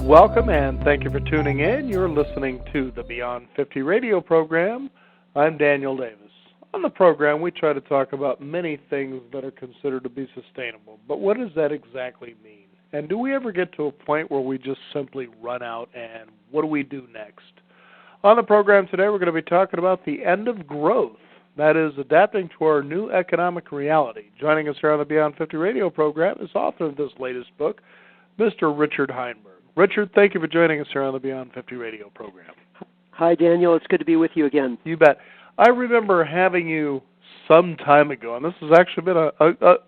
Welcome and thank you for tuning in. You're listening to the Beyond 50 radio program. I'm Daniel Davis. On the program, we try to talk about many things that are considered to be sustainable, but what does that exactly mean? And do we ever get to a point where we just simply run out, and what do we do next? On the program today, we're going to be talking about the end of growth, that is, adapting to our new economic reality. Joining us here on the Beyond 50 radio program is author of this latest book, Mr. Richard Heinberg. Richard, thank you for joining us here on the Beyond 50 radio program. Hi, Daniel. It's good to be with you again. You bet. I remember having you some time ago, and this has actually been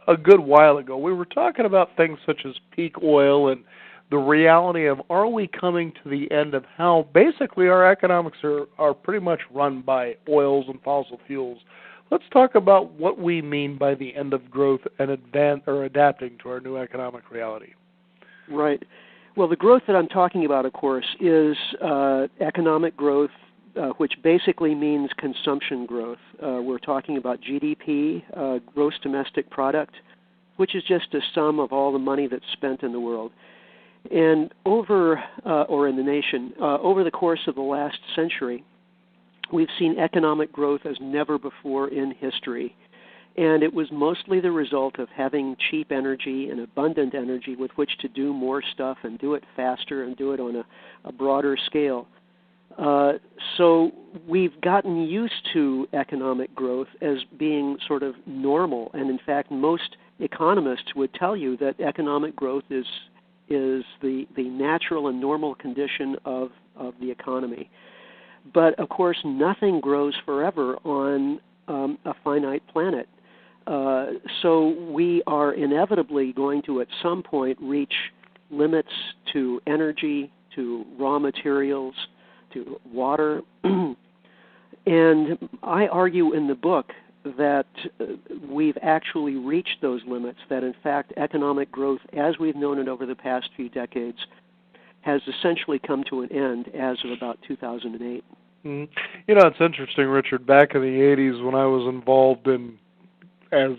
a good while ago. We were talking about things such as peak oil and the reality of, are we coming to the end of how basically our economics are pretty much run by oils and fossil fuels. Let's talk about what we mean by the end of growth and adapting to our new economic reality. Right. Well, the growth that I'm talking about, of course, is economic growth, which basically means consumption growth. We're talking about GDP, gross domestic product, which is just a sum of all the money that's spent in the world. And or in the nation, over the course of the last century, we've seen economic growth as never before in history. And it was mostly the result of having cheap energy and abundant energy with which to do more stuff and do it faster and do it on a broader scale. So we've gotten used to economic growth as being sort of normal. And in fact, most economists would tell you that economic growth is the natural and normal condition of the economy. But of course, nothing grows forever on a finite planet. So we are inevitably going to at some point reach limits to energy, to raw materials, to water. And I argue in the book that we've actually reached those limits, that in fact economic growth as we've known it over the past few decades has essentially come to an end as of about 2008. You know, it's interesting, Richard, back in the 80s when I was involved in, as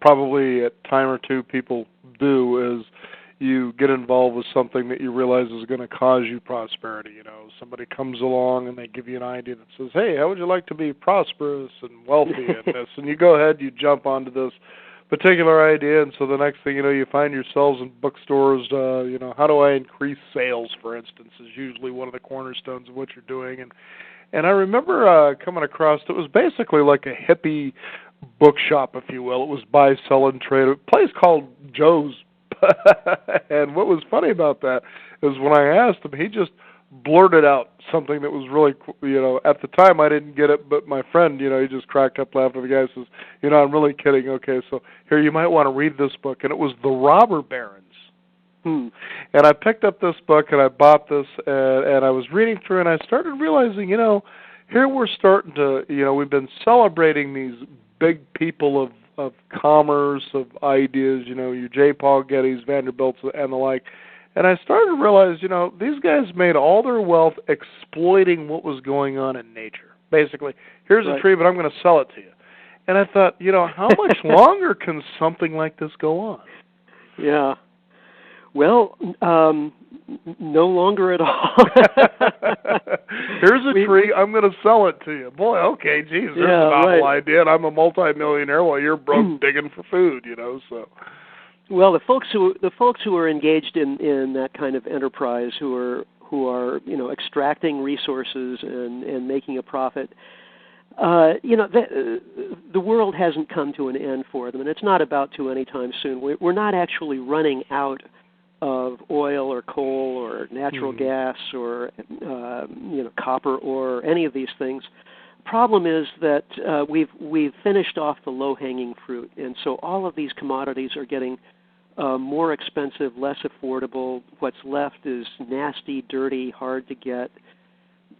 probably a time or two people do, is you get involved with something that you realize is going to cause you prosperity. You know, somebody comes along and they give you an idea that says, hey, how would you like to be prosperous and wealthy in this? And you go ahead, you jump onto this particular idea, and so the next thing you know, you find yourselves in bookstores, how do I increase sales, for instance, is usually one of the cornerstones of what you're doing. And I remember coming across, it was basically like a hippie bookshop, if you will. It was buy, sell, and trade. A place called Joe's. And what was funny about that is when I asked him, he just blurted out something that was really, at the time I didn't get it, but my friend, he just cracked up laughing. The guy says, I'm really kidding. Okay, so here, you might want to read this book. And it was The Robber Barons. And I picked up this book and I bought this and I was reading through and I started realizing, here we're starting to, we've been celebrating these big people of commerce, of ideas, your J. Paul Gettys, Vanderbilts, and the like. And I started to realize, these guys made all their wealth exploiting what was going on in nature. Basically, here's a tree, but I'm going to sell it to you. And I thought, how much longer can something like this go on? Yeah. Well, no longer at all. Here's a tree, I'm going to sell it to you. Boy, okay, geez, there's a novel idea, and I'm a multimillionaire while you're broke digging for food, so. Well, the folks who are engaged in that kind of enterprise, who are extracting resources and making a profit, the world hasn't come to an end for them, and it's not about to anytime soon. We're not actually running out of oil or coal or natural gas or copper or any of these things. Problem is that we've finished off the low-hanging fruit, and so all of these commodities are getting more expensive, less affordable. What's left is nasty, dirty, hard to get.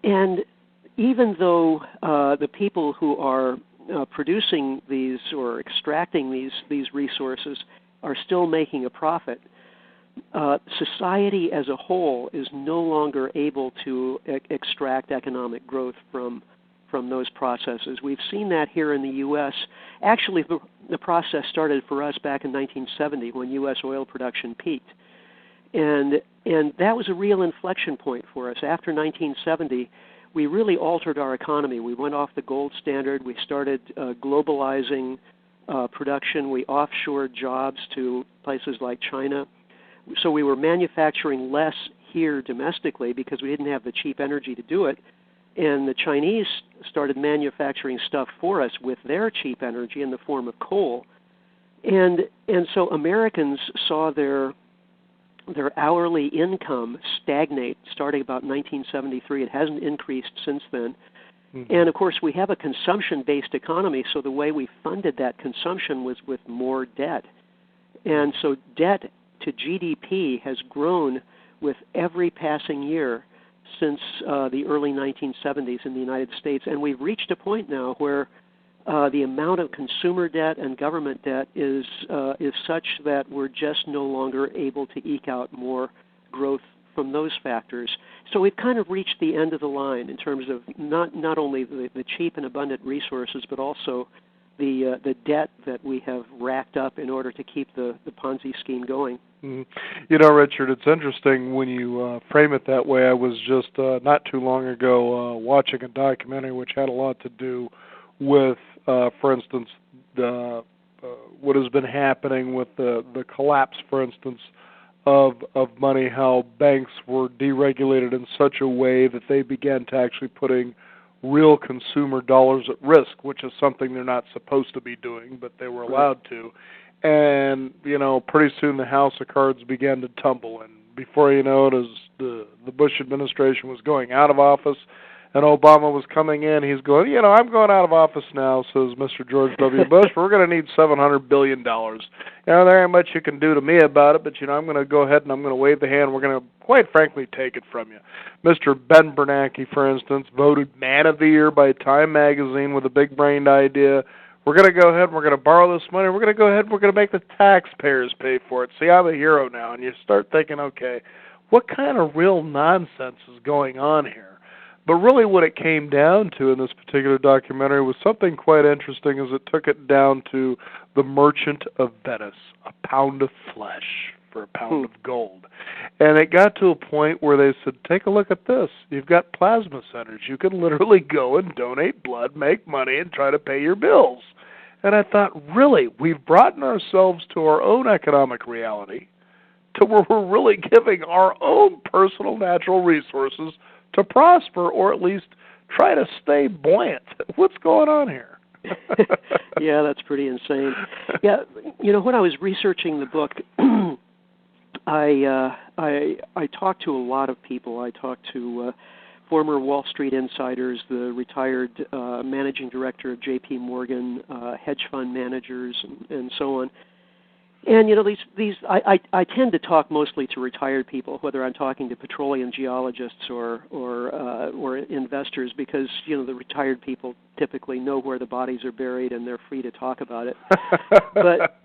And even though the people who are producing these or extracting these resources are still making a profit, society as a whole is no longer able to extract economic growth from those processes. We've seen that here in the U.S. Actually, the process started for us back in 1970 when U.S. oil production peaked. And that was a real inflection point for us. After 1970, we really altered our economy. We went off the gold standard. We started globalizing production. We offshored jobs to places like China. So we were manufacturing less here domestically because we didn't have the cheap energy to do it. And the Chinese started manufacturing stuff for us with their cheap energy in the form of coal. And so Americans saw their hourly income stagnate starting about 1973. It hasn't increased since then. Mm-hmm. And, of course, we have a consumption-based economy, so the way we funded that consumption was with more debt. And so debt to GDP has grown with every passing year since the early 1970s in the United States. And we've reached a point now where the amount of consumer debt and government debt is such that we're just no longer able to eke out more growth from those factors. So we've kind of reached the end of the line in terms of not only the cheap and abundant resources, but also the debt that we have racked up in order to keep the Ponzi scheme going. Mm. You know, Richard, it's interesting when you frame it that way. I was just not too long ago watching a documentary which had a lot to do with, for instance, what has been happening with the collapse, for instance, of money, how banks were deregulated in such a way that they began to actually putting real consumer dollars at risk, which is something they're not supposed to be doing, but they were allowed to. And, you know, pretty soon the house of cards began to tumble. And before you know it, as the Bush administration was going out of office and Obama was coming in, he's going, you know, I'm going out of office now, says Mr. George W. Bush. We're going to need $700 billion. You know, there ain't much you can do to me about it, but, you know, I'm going to go ahead and I'm going to wave the hand. We're going to, quite frankly, take it from you. Mr. Ben Bernanke, for instance, voted Man of the Year by Time Magazine with a big-brained idea. We're going to go ahead and we're going to borrow this money. We're going to go ahead and we're going to make the taxpayers pay for it. See, I'm a hero now. And you start thinking, okay, what kind of real nonsense is going on here? But really what it came down to in this particular documentary was something quite interesting, as it took it down to the Merchant of Venice, a pound of flesh for a pound of gold. And it got to a point where they said, take a look at this. You've got plasma centers. You can literally go and donate blood, make money, and try to pay your bills. And I thought, really, we've brought ourselves to our own economic reality to where we're really giving our own personal natural resources to prosper, or at least try to stay buoyant. What's going on here? Yeah, that's pretty insane. Yeah, you know, when I was researching the book, I talked to a lot of people. I talked to former Wall Street insiders, the retired managing director of J.P. Morgan, hedge fund managers, and so on. And, you know, I tend to talk mostly to retired people, whether I'm talking to petroleum geologists or investors, because, you know, the retired people typically know where the bodies are buried and they're free to talk about it. But,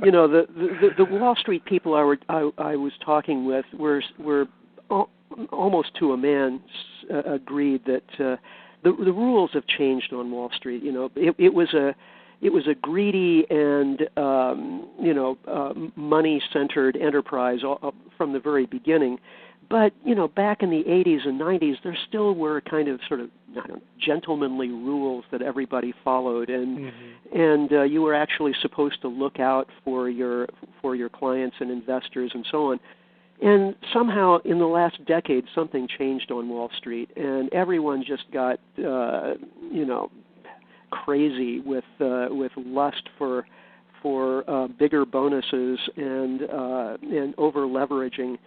you know, the Wall Street people I was talking with were almost to a man agreed that the rules have changed on Wall Street. You know, it was a greedy and money-centered enterprise from the very beginning. But, you know, back in the 80s and 90s, there still were kind of sort of, I don't know, gentlemanly rules that everybody followed, and you were actually supposed to look out for your clients and investors and so on. And somehow in the last decade, something changed on Wall Street, and everyone just got, crazy with lust for bigger bonuses and over leveraging,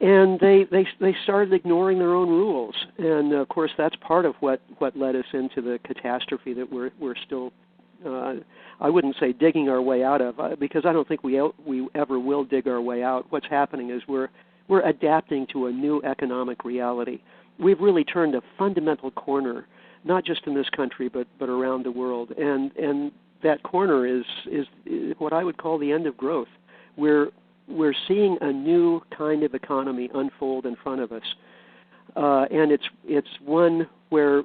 and they started ignoring their own rules. And of course, that's part of what led us into the catastrophe that we're still. I wouldn't say digging our way out of, because I don't think we ever will dig our way out. What's happening is we're adapting to a new economic reality. We've really turned a fundamental corner, not just in this country but around the world. And that corner is what I would call the end of growth. We're seeing a new kind of economy unfold in front of us, and it's one where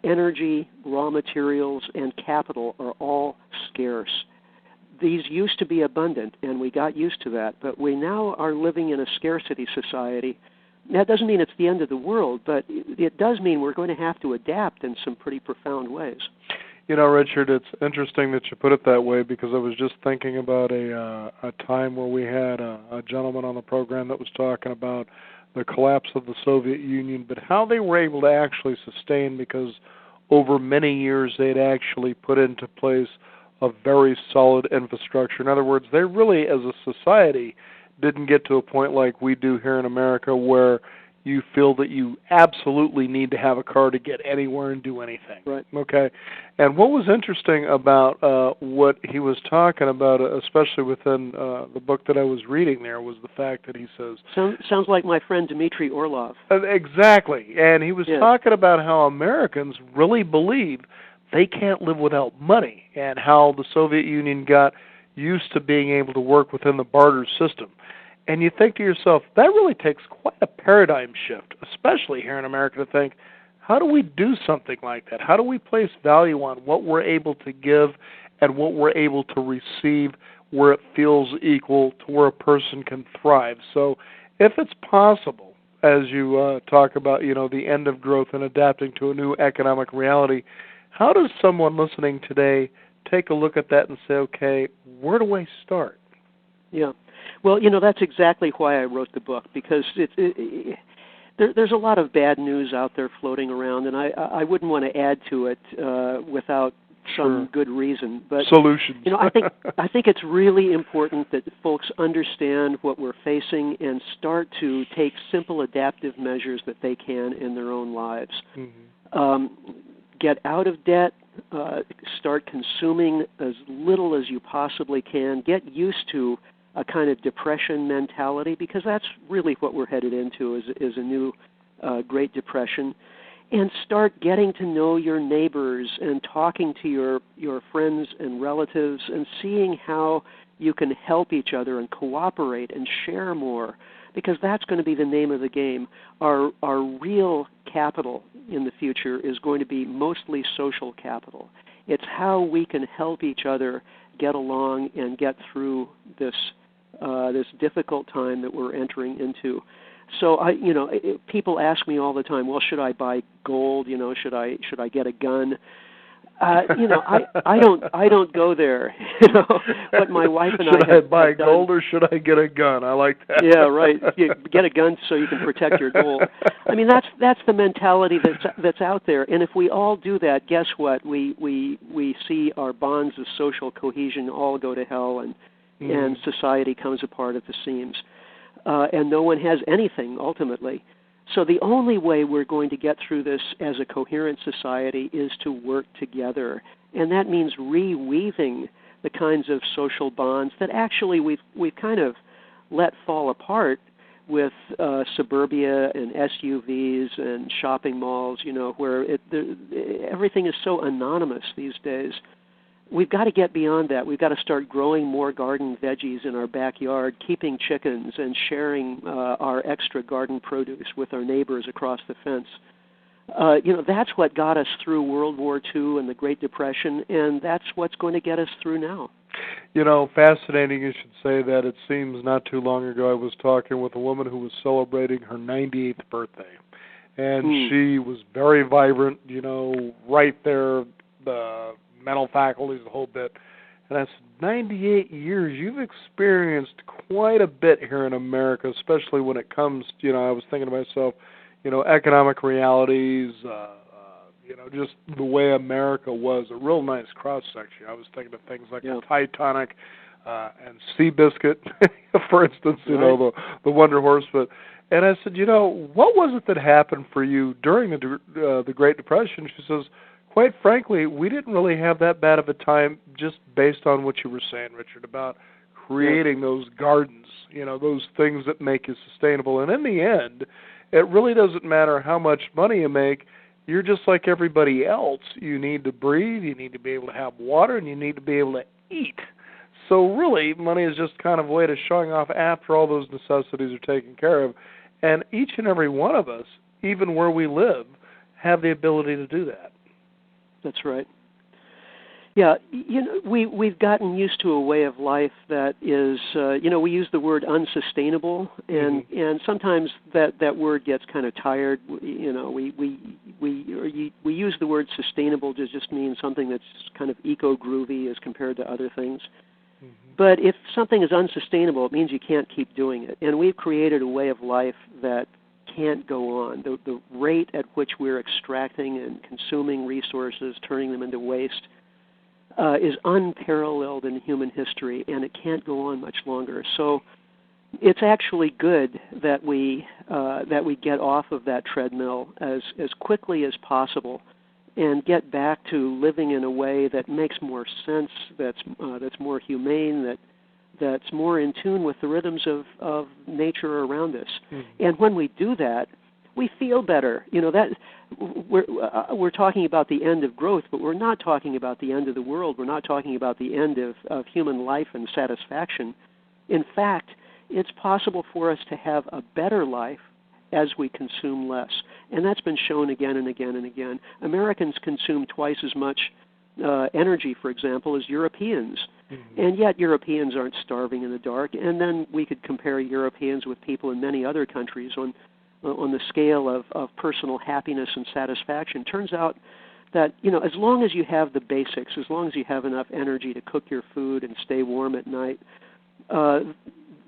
energy, raw materials, and capital are all scarce. these used to be abundant, and we got used to that, but we now are living in a scarcity society. That doesn't mean it's the end of the world, but it does mean we're going to have to adapt in some pretty profound ways. You know, Richard, it's interesting that you put it that way, because I was just thinking about a time where we had a gentleman on the program that was talking about the collapse of the Soviet Union, but how they were able to actually sustain, because over many years they'd actually put into place a very solid infrastructure. In other words, they really, as a society, didn't get to a point like we do here in America where you feel that you absolutely need to have a car to get anywhere and do anything. Right. Okay. And what was interesting about what he was talking about, especially within the book that I was reading there, was the fact that he says... Sounds like my friend Dmitry Orlov. Exactly. And he was talking about how Americans really believe they can't live without money, and how the Soviet Union got used to being able to work within the barter system. And you think to yourself, that really takes quite a paradigm shift, especially here in America, to think, how do we do something like that? How do we place value on what we're able to give and what we're able to receive, where it feels equal to where a person can thrive? So if it's possible, as you talk about, you know, the end of growth and adapting to a new economic reality, how does someone listening today take a look at that and say, okay, where do I start? Yeah. Well, you know, that's exactly why I wrote the book, because there's a lot of bad news out there floating around, and I wouldn't want to add to it without some good reason. But solutions. You know, I think it's really important that folks understand what we're facing and start to take simple adaptive measures that they can in their own lives. Mm-hmm. Get out of debt. Start consuming as little as you possibly can. Get used to a kind of depression mentality, because that's really what we're headed into is a new Great Depression. And start getting to know your neighbors and talking to your friends and relatives and seeing how you can help each other and cooperate and share more, because that's going to be the name of the game. Our real capital in the future is going to be mostly social capital. It's how we can help each other get along and get through this difficult time that we're entering into. So people ask me all the time, well, should I buy gold? You know, should I get a gun? I don't go there. You know, but my wife and should I buy gold or should I get a gun? I like that. Yeah, right. You get a gun so you can protect your gold. I mean, that's the mentality that's out there. And if we all do that, guess what? We see our bonds of social cohesion all go to hell, and society comes apart at the seams. And no one has anything, ultimately. So the only way we're going to get through this as a coherent society is to work together. And that means reweaving the kinds of social bonds that actually we've kind of let fall apart with suburbia and SUVs and shopping malls, you know, where everything is so anonymous these days. We've got to get beyond that. We've got to start growing more garden veggies in our backyard, keeping chickens, and sharing our extra garden produce with our neighbors across the fence. That's what got us through World War II and the Great Depression, and that's what's going to get us through now. You know, fascinating you should say that. It seems not too long ago I was talking with a woman who was celebrating her 98th birthday, and she was very vibrant, you know, right there, the mental faculties, the whole bit. And I said, 98 years, you've experienced quite a bit here in America, especially when it comes to, I was thinking to myself, economic realities, just the way America was, a real nice cross-section. I was thinking of things like the Titanic and Seabiscuit, for instance, the Wonder Horse. And I said, what was it that happened for you during the Great Depression? She says, quite frankly, we didn't really have that bad of a time, just based on what you were saying, Richard, about creating those gardens, those things that make you sustainable. And in the end, it really doesn't matter how much money you make. You're just like everybody else. You need to breathe, you need to be able to have water, and you need to be able to eat. So really, money is just kind of a way to showing off after all those necessities are taken care of. And each and every one of us, even where we live, have the ability to do that. That's right. Yeah, we've gotten used to a way of life that is, we use the word unsustainable, and Mm-hmm. and sometimes that word gets kind of tired. We use the word sustainable to just mean something that's kind of eco-groovy as compared to other things. Mm-hmm. But if something is unsustainable, it means you can't keep doing it, and we've created a way of life that can't go on. The rate at which we're extracting and consuming resources, turning them into waste, is unparalleled in human history, and it can't go on much longer. So it's actually good that we get off of that treadmill as quickly as possible, and get back to living in a way that makes more sense, that's more humane, that's more in tune with the rhythms of nature around us. Mm-hmm. And when we do that, we feel better. That we're talking about the end of growth, but we're not talking about the end of the world. We're not talking about the end of human life and satisfaction. In fact, it's possible for us to have a better life as we consume less. And that's been shown again and again and again. Americans consume twice as much energy, for example, as Europeans. Mm-hmm. And yet Europeans aren't starving in the dark. And then we could compare Europeans with people in many other countries on the scale of personal happiness and satisfaction. Turns out that, as long as you have the basics, as long as you have enough energy to cook your food and stay warm at night,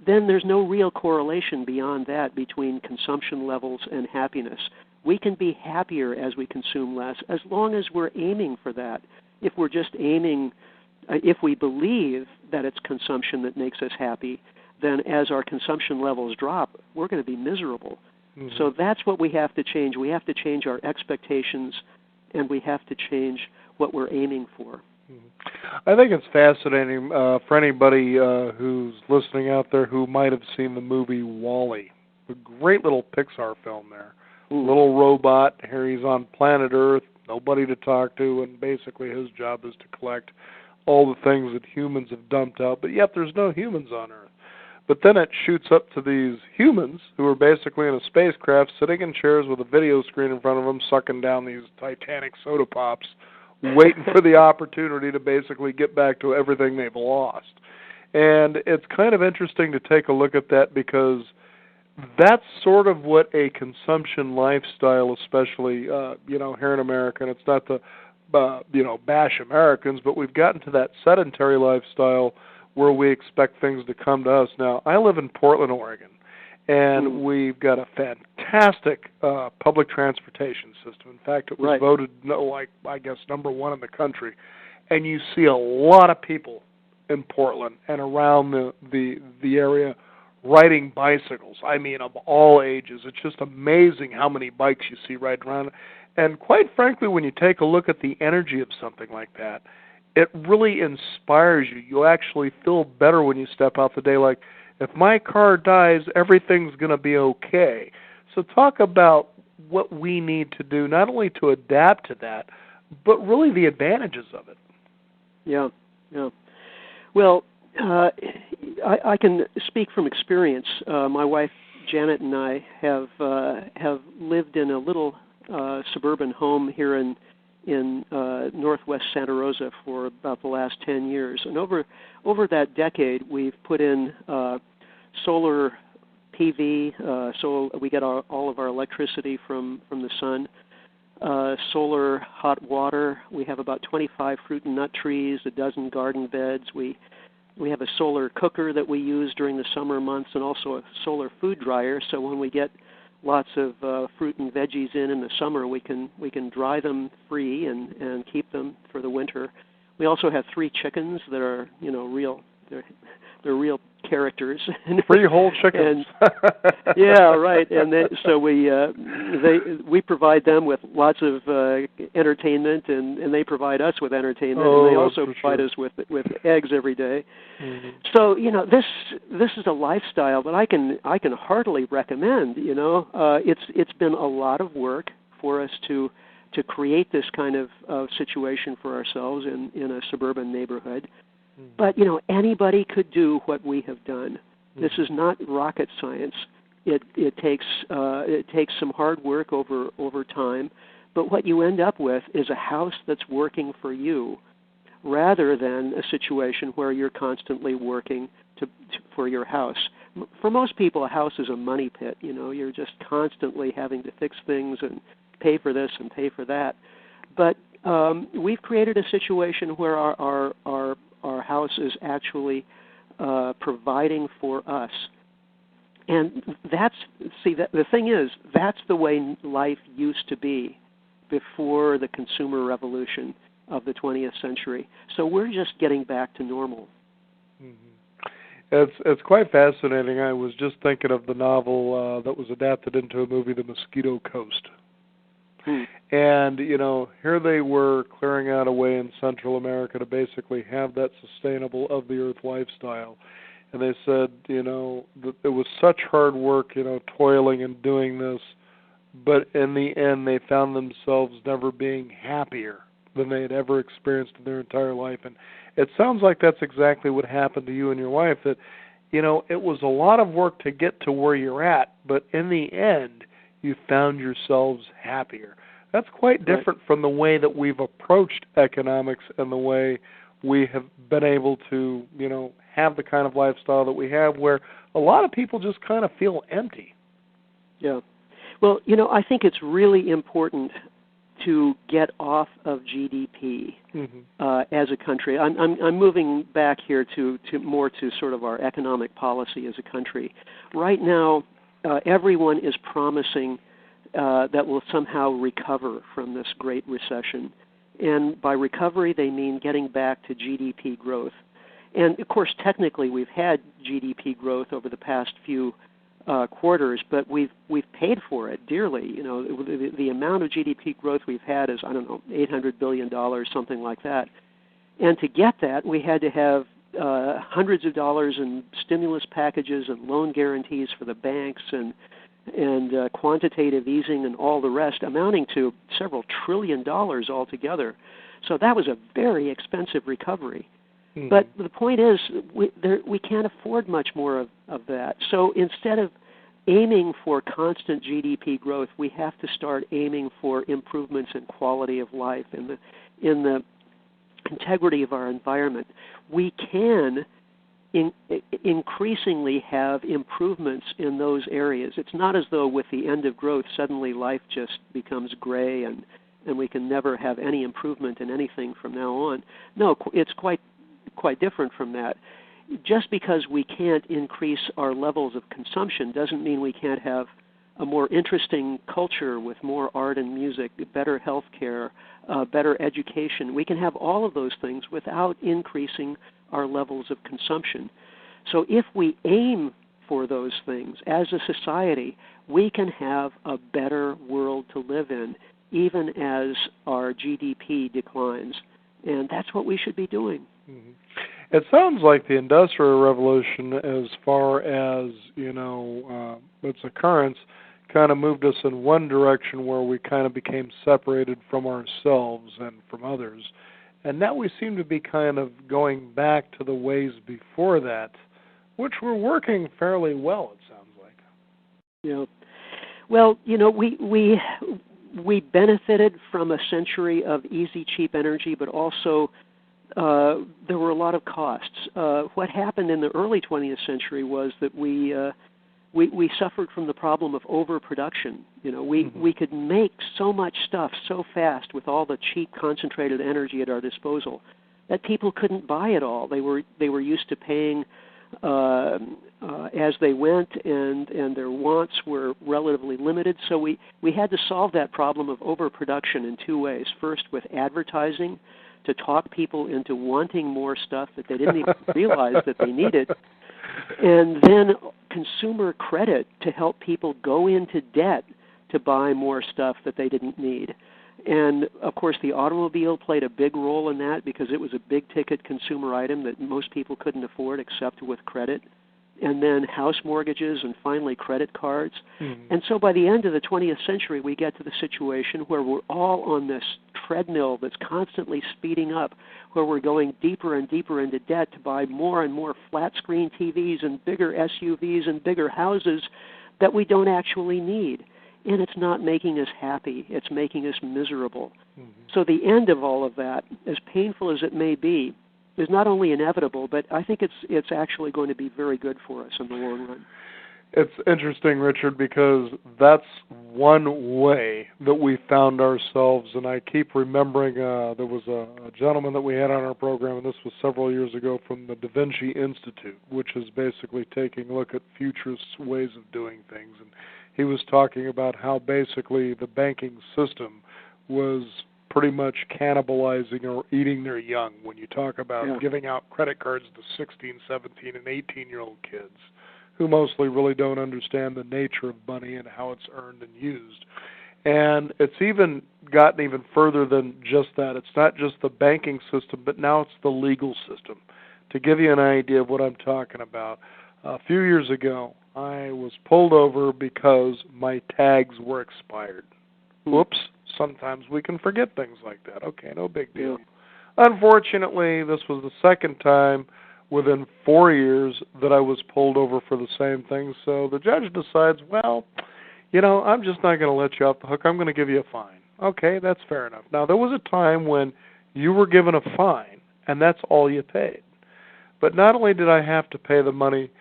then there's no real correlation beyond that between consumption levels and happiness. We can be happier as we consume less, as long as we're aiming for that. If we're just aiming, if we believe that it's consumption that makes us happy, then as our consumption levels drop, we're going to be miserable. Mm-hmm. So that's what we have to change. We have to change our expectations, and we have to change what we're aiming for. I think it's fascinating for anybody who's listening out there who might have seen the movie WALL-E. A great little Pixar film there. Ooh. Little robot, here he's on planet Earth, nobody to talk to, and basically his job is to collect all the things that humans have dumped out, but yet there's no humans on Earth. But then it shoots up to these humans who are basically in a spacecraft sitting in chairs with a video screen in front of them, sucking down these Titanic soda pops, waiting for the opportunity to basically get back to everything they've lost. And it's kind of interesting to take a look at that, because that's sort of what a consumption lifestyle, especially here in America, and it's not to bash Americans, but we've gotten to that sedentary lifestyle where we expect things to come to us. Now, I live in Portland, Oregon, and we've got a fantastic public transportation system. In fact, it was voted, I guess, #1 in the country. And you see a lot of people in Portland and around the area riding bicycles. I mean, of all ages. It's just amazing how many bikes you see riding around. And quite frankly, when you take a look at the energy of something like that, it really inspires you. You actually feel better when you step out the day. Like, if my car dies, everything's going to be okay. So talk about what we need to do, not only to adapt to that, but really the advantages of it. Yeah. Well, I can speak from experience. My wife Janet and I have lived in a little suburban home here in northwest Santa Rosa for about the last 10 years. And over that decade, we've put in solar PV, so we get all of our electricity from the sun, solar hot water. We have about 25 fruit and nut trees, a dozen garden beds. We have a solar cooker that we use during the summer months, and also a solar food dryer, so when we get lots of fruit and veggies in the summer, we can dry them free and keep them for the winter. We also have 3 chickens that are real. They're real characters. Freehold chickens. Yeah, right. And so we provide them with lots of entertainment, and they provide us with entertainment, and they also provide us with eggs every day. Mm-hmm. So this is a lifestyle that I can heartily recommend. It's been a lot of work for us to create this kind of situation for ourselves in a suburban neighborhood. But, anybody could do what we have done. This is not rocket science. It takes some hard work over time, but what you end up with is a house that's working for you rather than a situation where you're constantly working for your house. For most people, a house is a money pit. You're just constantly having to fix things and pay for this and pay for that. But we've created a situation where our house is actually providing for us. And the thing is, that's the way life used to be before the consumer revolution of the 20th century. So we're just getting back to normal. Mm-hmm. It's quite fascinating. I was just thinking of the novel that was adapted into a movie, The Mosquito Coast. And, here they were clearing out a way in Central America to basically have that sustainable of-the-earth lifestyle. And they said, that it was such hard work, toiling and doing this, but in the end they found themselves never being happier than they had ever experienced in their entire life. And it sounds like that's exactly what happened to you and your wife, that, it was a lot of work to get to where you're at, but in the end you found yourselves happier. That's quite different from the way that we've approached economics and the way we have been able to, have the kind of lifestyle that we have, where a lot of people just kind of feel empty. Yeah. Well, I think it's really important to get off of GDP as a country. I'm moving back here to more to sort of our economic policy as a country. Right now, everyone is promising that we'll somehow recover from this great recession. And by recovery, they mean getting back to GDP growth. And, of course, technically we've had GDP growth over the past few quarters, but we've paid for it dearly. The amount of GDP growth we've had is, $800 billion, something like that. And to get that, we had to have hundreds of dollars in stimulus packages and loan guarantees for the banks and quantitative easing and all the rest, amounting to several $1 trillion altogether. So that was a very expensive recovery. But the point is, we can't afford much more of that. So instead of aiming for constant GDP growth, we have to start aiming for improvements in quality of life, in the integrity of our environment. We can increasingly have improvements in those areas. It's not as though with the end of growth suddenly life just becomes gray and we can never have any improvement in anything from now on. No, it's quite different from that. Just because we can't increase our levels of consumption doesn't mean we can't have a more interesting culture with more art and music, better health care, better education. We can have all of those things without increasing our levels of consumption. So if we aim for those things as a society, we can have a better world to live in, even as our GDP declines. And that's what we should be doing. Mm-hmm. It sounds like the Industrial Revolution, as far as, its occurrence, kind of moved us in one direction where we kind of became separated from ourselves and from others. And now we seem to be kind of going back to the ways before that, which were working fairly well, it sounds like. Yeah. Well, we benefited from a century of easy, cheap energy, but also there were a lot of costs. What happened in the early 20th century was that we suffered from the problem of overproduction. We could make so much stuff so fast with all the cheap, concentrated energy at our disposal that people couldn't buy it all. They were used to paying as they went, and their wants were relatively limited. So we had to solve that problem of overproduction in two ways. First, with advertising, to talk people into wanting more stuff that they didn't even realize that they needed, and then consumer credit to help people go into debt to buy more stuff that they didn't need. And, of course, the automobile played a big role in that because it was a big-ticket consumer item that most people couldn't afford except with credit. And then house mortgages and finally credit cards. Mm-hmm. And so by the end of the 20th century, we get to the situation where we're all on this treadmill that's constantly speeding up, where we're going deeper and deeper into debt to buy more and more flat-screen TVs and bigger SUVs and bigger houses that we don't actually need. and it's not making us happy. It's making us miserable. Mm-hmm. So the end of all of that, as painful as it may be, is not only inevitable, but I think it's actually going to be very good for us in the long run. It's interesting, Richard, because that's one way that we found ourselves, and I keep remembering there was a gentleman that we had on our program, and this was several years ago, from the Da Vinci Institute, which is basically taking a look at futurist ways of doing things. And he was talking about how basically the banking system was pretty much cannibalizing or eating their young when you talk about giving out credit cards to 16, 17, and 18-year-old kids, who mostly really don't understand the nature of money and how it's earned and used. And it's even gotten even further than just that. It's not just the banking system, but now it's the legal system. To give you an idea of what I'm talking about, a few years ago, I was pulled over because my tags were expired. Whoops, sometimes we can forget things like that. Okay, no big deal. Unfortunately, this was the second time within 4 years that I was pulled over for the same thing. So the judge decides, well, I'm just not going to let you off the hook. I'm going to give you a fine. Okay, that's fair enough. Now, there was a time when you were given a fine, and that's all you paid. But not only did I have to pay the money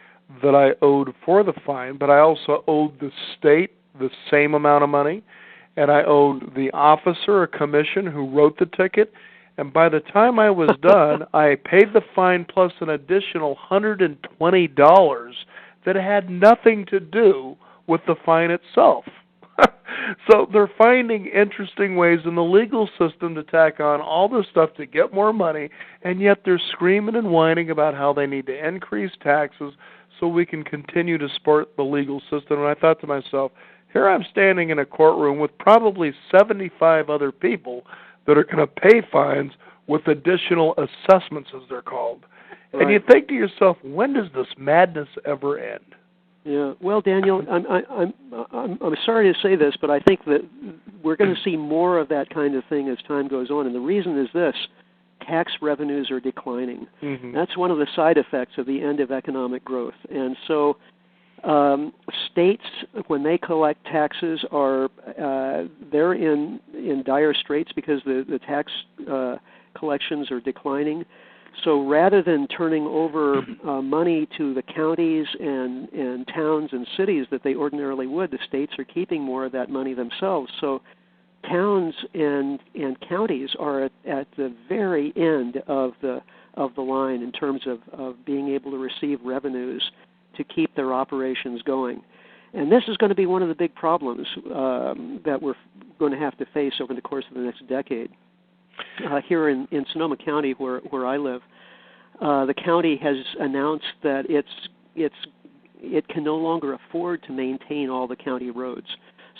that I owed for the fine, but I also owed the state the same amount of money, and I owed the officer a commission who wrote the ticket. And by the time I was done, I paid the fine plus an additional $120 that had nothing to do with the fine itself. So they're finding interesting ways in the legal system to tack on all this stuff to get more money, and yet they're screaming and whining about how they need to increase taxes so we can continue to support the legal system. And I thought to myself, here I'm standing in a courtroom with probably 75 other people that are going to pay fines with additional assessments, as they're called. Right. And you think to yourself, when does this madness ever end? Yeah. Well, Daniel, I'm sorry to say this, but I think that we're going to see more of that kind of thing as time goes on. And the reason is this: tax revenues are declining. Mm-hmm. That's one of the side effects of the end of economic growth. And so states, when they collect taxes, they're in dire straits because the tax collections are declining. So rather than turning over money to the counties and towns and cities that they ordinarily would, the states are keeping more of that money themselves. So towns and counties are at the very end of the line in terms of being able to receive revenues to keep their operations going. And this is going to be one of the big problems that we're going to have to face over the course of the next decade. Here in Sonoma County, where I live, the county has announced that it can no longer afford to maintain all the county roads.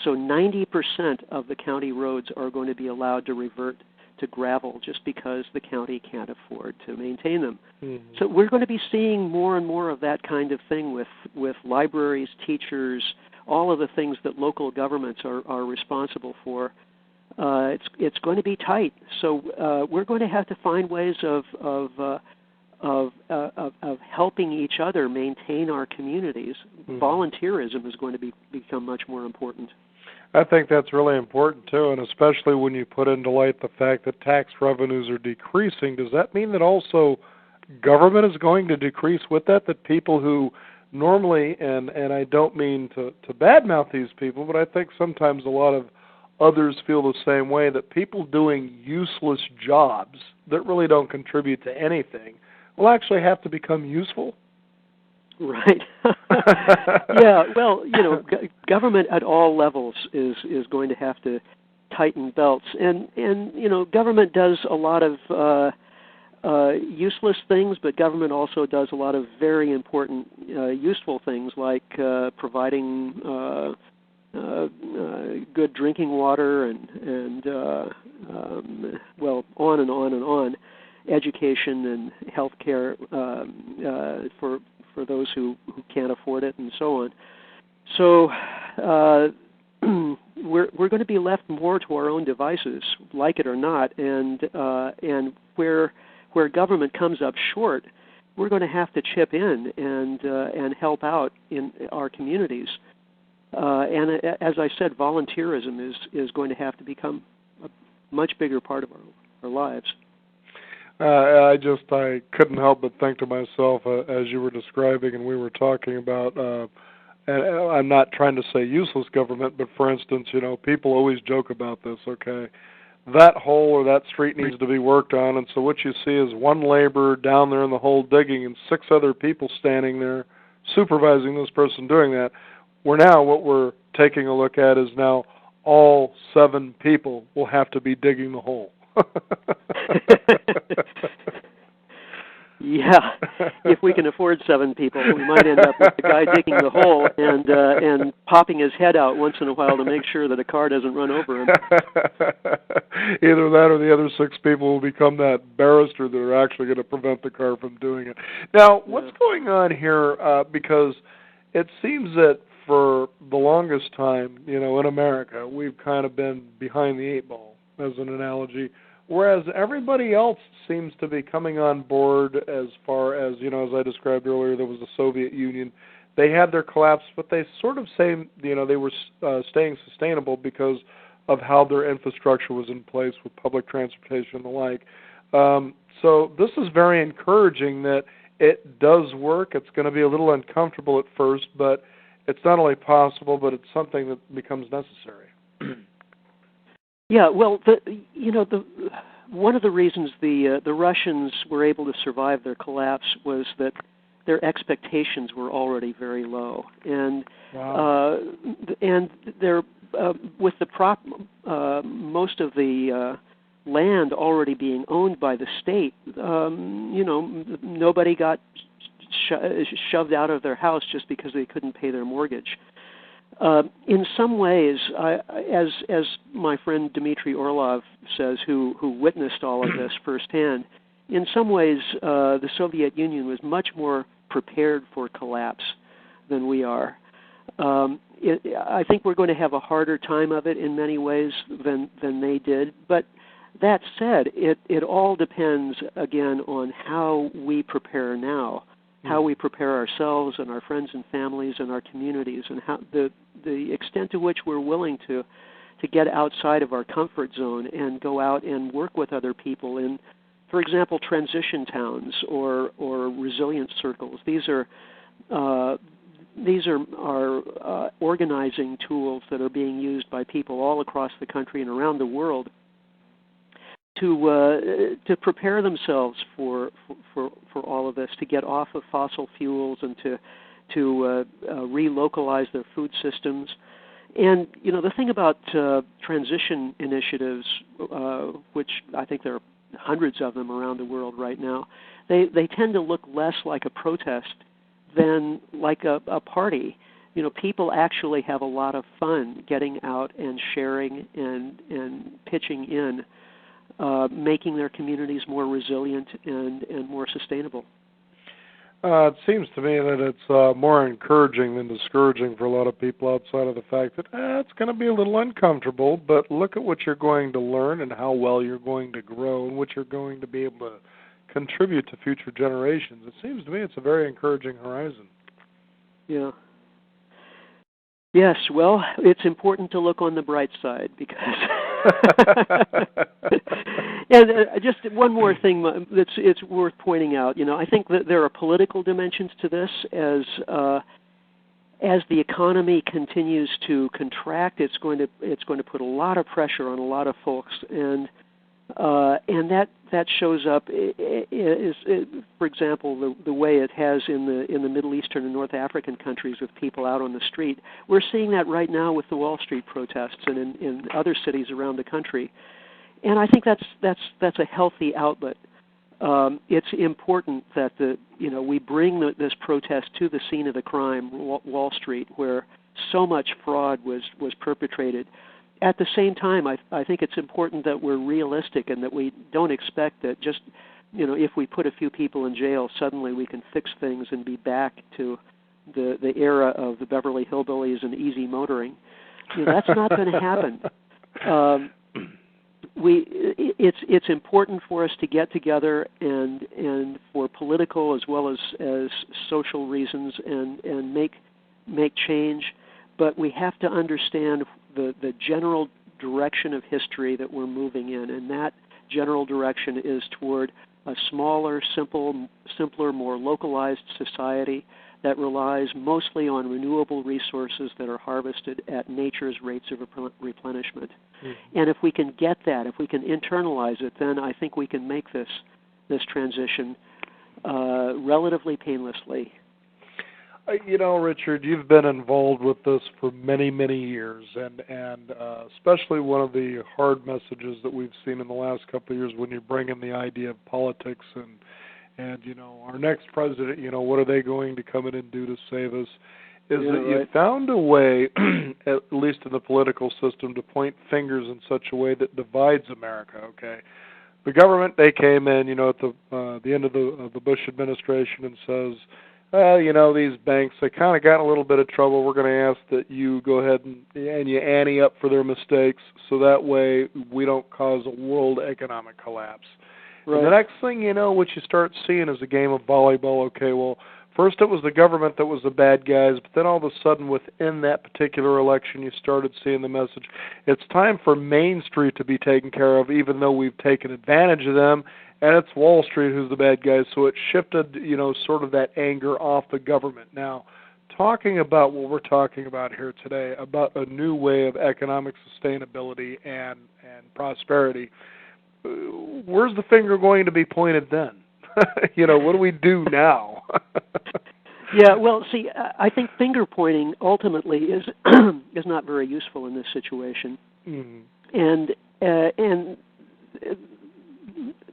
So 90% of the county roads are going to be allowed to revert to gravel just because the county can't afford to maintain them. Mm-hmm. So we're going to be seeing more and more of that kind of thing with libraries, teachers, all of the things that local governments are responsible for. It's going to be tight. So we're going to have to find ways of helping each other maintain our communities. Mm-hmm. Volunteerism is going to become much more important. I think that's really important, too, and especially when you put into light the fact that tax revenues are decreasing. Does that mean that also government is going to decrease with that, that people who normally, and I don't mean to badmouth these people, but I think sometimes a lot of others feel the same way, that people doing useless jobs that really don't contribute to anything will actually have to become useful? Right. Yeah, well, government at all levels is going to have to tighten belts. And government does a lot of useless things, but government also does a lot of very important useful things like providing good drinking water and on and on and on, education and health care for those who can't afford it, and so on. So we're going to be left more to our own devices, like it or not, and where government comes up short, we're going to have to chip in and help out in our communities. As I said, volunteerism is going to have to become a much bigger part of our lives. I couldn't help but think to myself as you were describing and we were talking about, and I'm not trying to say useless government, but for instance, people always joke about this, okay? That hole or that street needs to be worked on, and so what you see is one laborer down there in the hole digging and 6 other people standing there supervising this person doing that. What we're taking a look at is now all 7 people will have to be digging the hole. Yeah, if we can afford 7 people, we might end up with the guy digging the hole and popping his head out once in a while to make sure that a car doesn't run over him. Either that or the other 6 people will become that barrister that are actually going to prevent the car from doing it. Now, what's going on here? Because it seems that for the longest time, in America, we've kind of been behind the 8 ball, as an analogy. Whereas everybody else seems to be coming on board as far as, as I described earlier, there was the Soviet Union. They had their collapse, but they sort of say, they were staying sustainable because of how their infrastructure was in place with public transportation and the like. So this is very encouraging that it does work. It's going to be a little uncomfortable at first, but it's not only possible, but it's something that becomes necessary. Yeah, well, one of the reasons the Russians were able to survive their collapse was that their expectations were already very low, and wow. And they're with the most of the land already being owned by the state. Nobody got shoved out of their house just because they couldn't pay their mortgage. In some ways, as my friend Dmitry Orlov says, who witnessed all of this firsthand, in some ways the Soviet Union was much more prepared for collapse than we are. I think we're going to have a harder time of it in many ways than they did. But that said, it all depends, again, on how we prepare now. How we prepare ourselves and our friends and families and our communities, and how the extent to which we're willing to get outside of our comfort zone and go out and work with other people in, for example, transition towns or resilience circles. These are organizing tools that are being used by people all across the country and around the world to prepare themselves for all of this, to get off of fossil fuels and to relocalize their food systems. And the thing about transition initiatives, which I think there are hundreds of them around the world right now, they tend to look less like a protest than like a party. People actually have a lot of fun getting out and sharing and pitching in. Making their communities more resilient and more sustainable. It seems to me that it's more encouraging than discouraging for a lot of people outside of the fact that it's going to be a little uncomfortable, but look at what you're going to learn and how well you're going to grow and what you're going to be able to contribute to future generations. It seems to me it's a very encouraging horizon. Yeah. Yes, well, it's important to look on the bright side because... And just one more thing it's worth pointing out. I think that there are political dimensions to this. As the economy continues to contract, it's going to put a lot of pressure on a lot of folks, and that shows up for example, the way it has in the Middle Eastern and North African countries with people out on the street. We're seeing that right now with the Wall Street protests and in other cities around the country. And I think that's a healthy outlet. It's important that we bring this protest to the scene of the crime, Wall Street, where so much fraud was perpetrated. At the same time, I think it's important that we're realistic and that we don't expect that just, if we put a few people in jail, suddenly we can fix things and be back to the era of the Beverly Hillbillies and easy motoring. That's not going to happen. It's important for us to get together and for political as well as social reasons and make change. but we have to understand the general direction of history that we're moving in, and that general direction is toward a smaller, simpler, more localized society that relies mostly on renewable resources that are harvested at nature's rates of replenishment. Mm-hmm. And if we can get that, if we can internalize it, then I think we can make this transition relatively painlessly. Richard, you've been involved with this for many, many years, and especially one of the hard messages that we've seen in the last couple of years when you bring in the idea of politics and our next president, what are they going to come in and do to save us, is that you found a way, at least in the political system, to point fingers in such a way that divides America, okay? The government, they came in, at the end of the Bush administration and says, well, these banks, they kind of got in a little bit of trouble. We're going to ask that you go ahead and you ante up for their mistakes so that way we don't cause a world economic collapse. Right. And the next thing you know, what you start seeing is a game of volleyball. Okay, well, first it was the government that was the bad guys, but then all of a sudden within that particular election you started seeing the message, it's time for Main Street to be taken care of, even though we've taken advantage of them, and it's Wall Street who's the bad guys. So it shifted, sort of that anger off the government. Now, talking about what we're talking about here today, about a new way of economic sustainability and prosperity, where's the finger going to be pointed then? What do we do now? Yeah, well, see, I think finger pointing ultimately is not very useful in this situation. Mm-hmm. And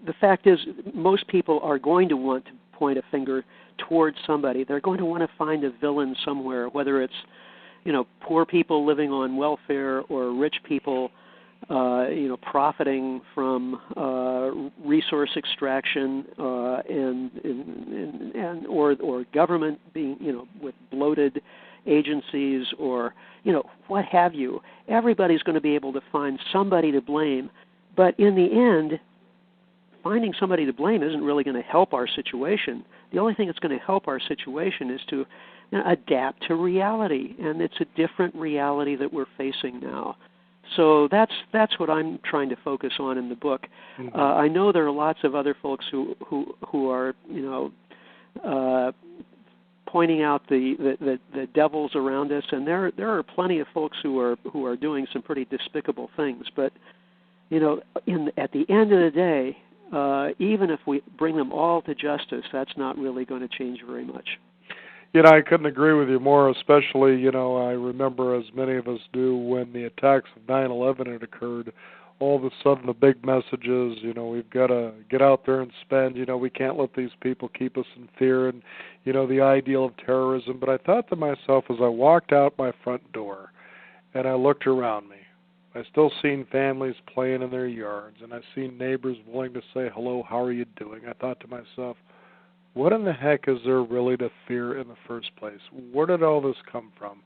the fact is, most people are going to want to point a finger towards somebody. They're going to want to find a villain somewhere, whether it's poor people living on welfare or rich people profiting from resource extraction and or government being with bloated agencies or what have you. Everybody's going to be able to find somebody to blame, but in the end, finding somebody to blame isn't really going to help our situation. The only thing that's going to help our situation is to adapt to reality, and it's a different reality that we're facing now. So that's what I'm trying to focus on in the book. Mm-hmm. I know there are lots of other folks who are pointing out the devils around us, and there are plenty of folks who are doing some pretty despicable things. But at the end of the day, even if we bring them all to justice, that's not really going to change very much. I couldn't agree with you more, especially, I remember, as many of us do, when the attacks of 9/11 had occurred, all of a sudden the big message is, we've got to get out there and spend, we can't let these people keep us in fear and, the ideal of terrorism. But I thought to myself as I walked out my front door and I looked around me, I still seen families playing in their yards, and I seen neighbors willing to say, hello, how are you doing? I thought to myself, what in the heck is there really to fear in the first place? Where did all this come from?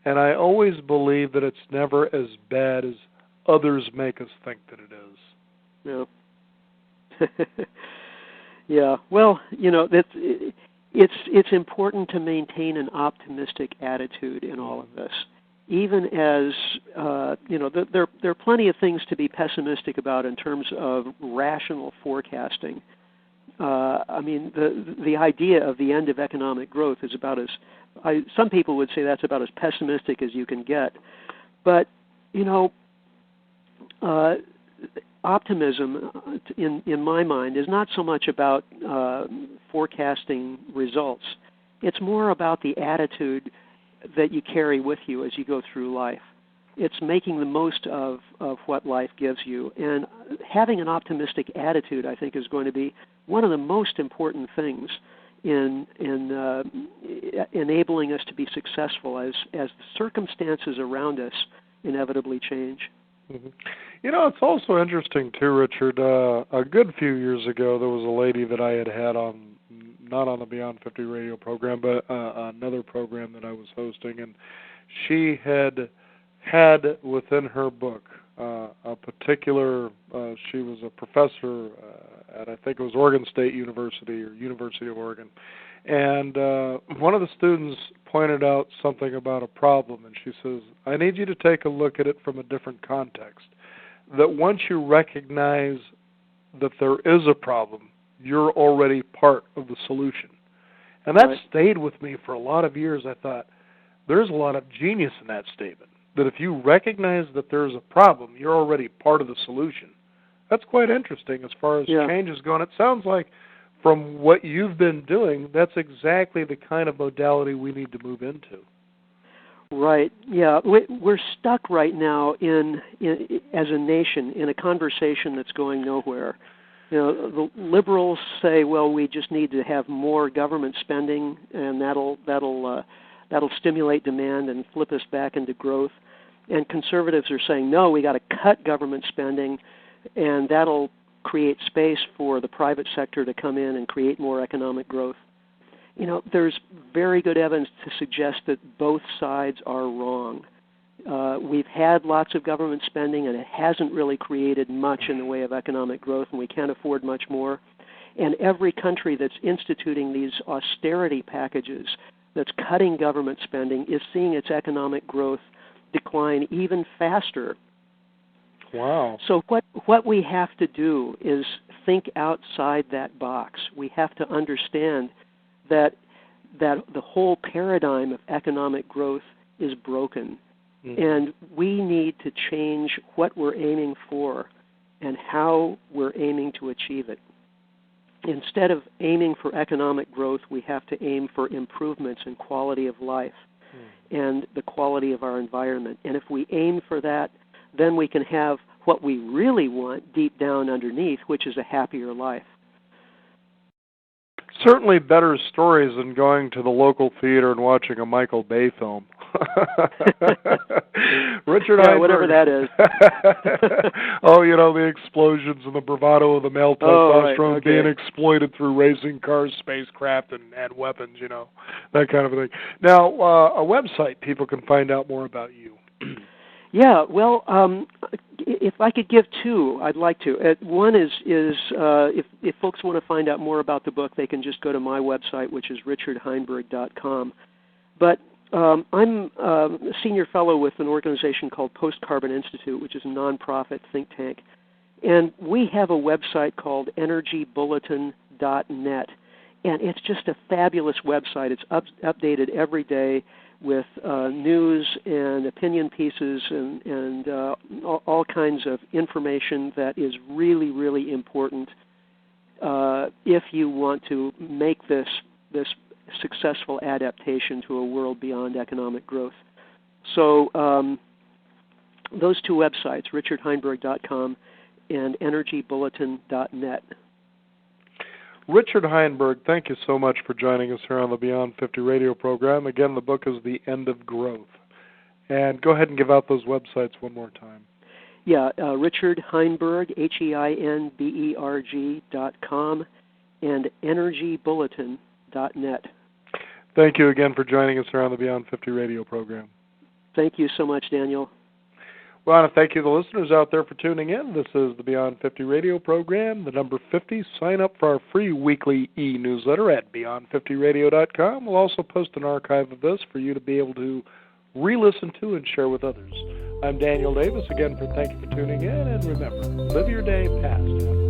And I always believe that it's never as bad as others make us think that it is. Yeah. Yeah. Well, it's important to maintain an optimistic attitude in all of this. Even as there are plenty of things to be pessimistic about in terms of rational forecasting. The idea of the end of economic growth is about some people would say that's about as pessimistic as you can get. But, optimism, in my mind, is not so much about forecasting results. It's more about the attitude that you carry with you as you go through life. It's making the most of what life gives you. And having an optimistic attitude, I think, is going to be one of the most important things in enabling us to be successful as the circumstances around us inevitably change. Mm-hmm. It's also interesting, too, Richard. A good few years ago, there was a lady that I had on, not on the Beyond 50 radio program, but another program that I was hosting, and she had within her book a particular, she was a professor at I think it was Oregon State University or University of Oregon. And one of the students pointed out something about a problem, and she says, I need you to take a look at it from a different context. That once you recognize that there is a problem, you're already part of the solution. And that stayed with me for a lot of years. I thought, there's a lot of genius in that statement, that if you recognize that there's a problem, you're already part of the solution. That's quite interesting as far as change is going. It sounds like from what you've been doing, that's exactly the kind of modality we need to move into. Right. Yeah. We're stuck right now in as a nation in a conversation that's going nowhere. You know, the liberals say, well, we just need to have more government spending, and that'll stimulate demand and flip us back into growth. And conservatives are saying, no, we got to cut government spending, and that'll create space for the private sector to come in and create more economic growth. You know, there's very good evidence to suggest that both sides are wrong. We've had lots of government spending, and it hasn't really created much in the way of economic growth, and we can't afford much more. And every country that's instituting these austerity packages, that's cutting government spending, is seeing its economic growth decline even faster. Wow. So what we have to do is think outside that box. We have to understand that the whole paradigm of economic growth is broken. Mm-hmm. And we need to change what we're aiming for and how we're aiming to achieve it. Instead of aiming for economic growth, we have to aim for improvements in quality of life and the quality of our environment. And if we aim for that, then we can have what we really want deep down underneath, which is a happier life. Certainly better stories than going to the local theater and watching a Michael Bay film. Richard Heinberg. Whatever that is. Oh, you know, the explosions and the bravado of the male testosterone being exploited through racing cars, spacecraft, and weapons, you know, that kind of a thing. Now, a website people can find out more about you. Yeah, well, if I could give two, I'd like to. One is if folks want to find out more about the book, they can just go to my website, which is richardheinberg.com. But I'm a senior fellow with an organization called Post-Carbon Institute, which is a nonprofit think tank. And we have a website called energybulletin.net. And it's just a fabulous website. It's updated every day with news and opinion pieces and all kinds of information that is really, really important if you want to make this successful adaptation to a world beyond economic growth. So those two websites, richardheinberg.com and energybulletin.net. Richard Heinberg, thank you so much for joining us here on the Beyond 50 radio program. Again, the book is The End of Growth. And go ahead and give out those websites one more time. Yeah, Richard Heinberg, HEINBERG.com, and energybulletin.net. Thank you again for joining us here on the Beyond 50 radio program. Thank you so much, Daniel. Well, I want to thank you, the listeners out there, for tuning in. This is the Beyond 50 radio program, the number 50. Sign up for our free weekly e-newsletter at beyond50radio.com. We'll also post an archive of this for you to be able to re-listen to and share with others. I'm Daniel Davis. Again, thank you for tuning in, and remember, live your day past.